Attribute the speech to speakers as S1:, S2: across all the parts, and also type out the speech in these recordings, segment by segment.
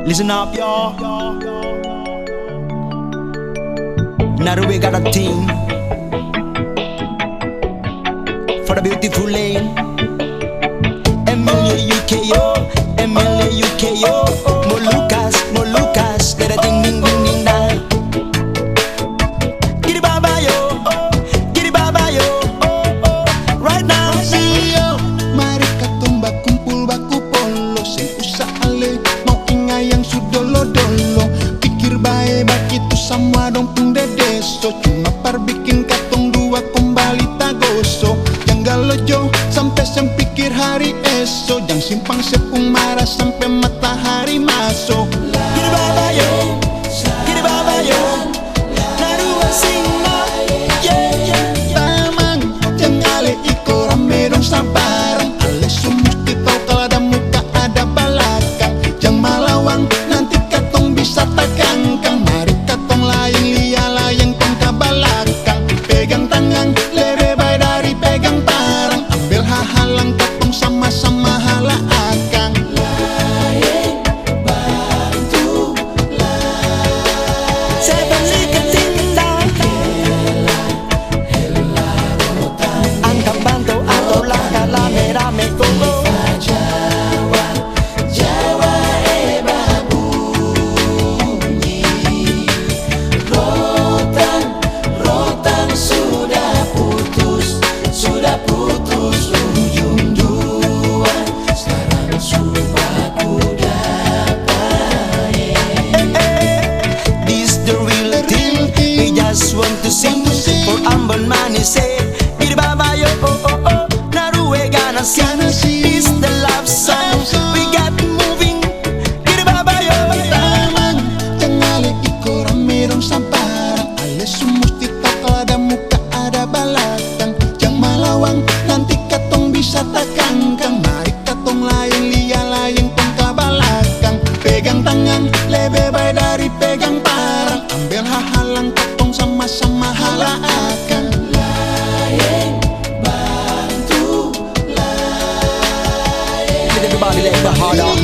S1: Listen up, y'all. Now we got a team for the beautiful lane. Emilia UKO, Emilia UKO. Molucas, let a ding ding ding ding da. Giddy baba yo, right now.
S2: Mari katumba kumpul baku polo, sing usah ale mau inga yang sudolo-dolo. Pikir bae bakitu semua dong pung dedeso, cuma par bikin katong dua kembali tagoso. Yang galojo sampai sem pikir hari esok, yang simpang sepung marah sampai matahari masuk.
S1: Giddy baba yo, narua singa, yeah.
S2: Tamang, yang ale iko rame dong sabarang. Ale sumusti tau kalau ada muka ada balakang. Yang malawang nanti katong bisa takangkang. Mari katong layang tong ka balakang. Pegang tangan lebih baik dari pegang parang. Ambil hahalang katong sama-sama hala akang.
S1: Want to sing for Ambon money say Giddy baba yo, Narue gonna sing. This the love song we got moving. Giddy baba yo.
S2: Tamang, yang ale iko rame dong sabarang. Ale sumusti tau kalau ada muka ada balakang. Yang malawang nanti katong bisa takangkang. Mari katong layang tong ka balakang. Pegang tangan lebih baik dari pegang parang. Ambil hahalang katong sama-sama hala akan.
S1: Everybody let the heart out.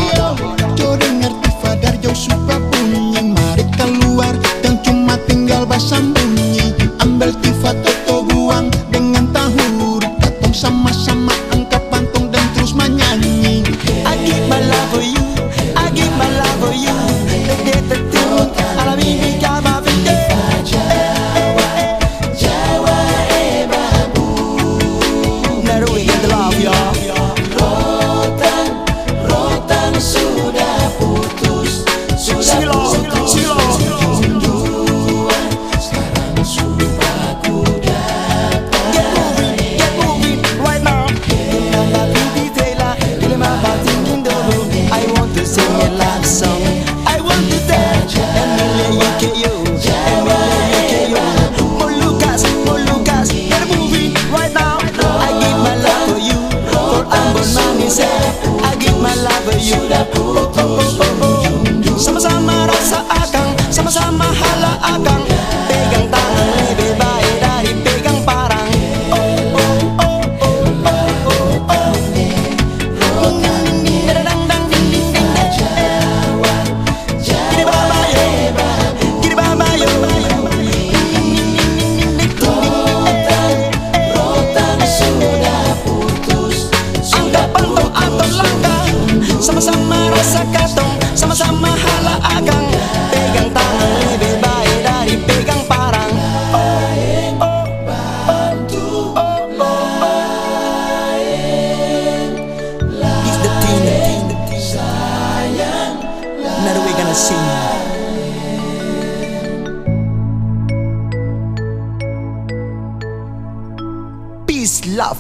S2: Jo dengar tifa dari jauh suka bunyi. Mari keluar dan cuma tinggal basam bunyi. Ambil tifa toto buang dengan tahu. Katong sama-sama angkat pantong dan terus menyanyi.
S1: I give my love for you, I give my love for you. Let the truth, ala mimi kama vinde. Narue get the love, y'all. I give my love for you. Sama-sama rasa akang, sama-sama hala akang. Pegang tangan lebih baik dari pegang parang. Giddy baba yo, giddy baba yo. Sama-sama rasa katong, sama-sama hala akang. Pegang tangan lebih baik dari pegang parang. It's the team. Now we gonna sing. Peace, love.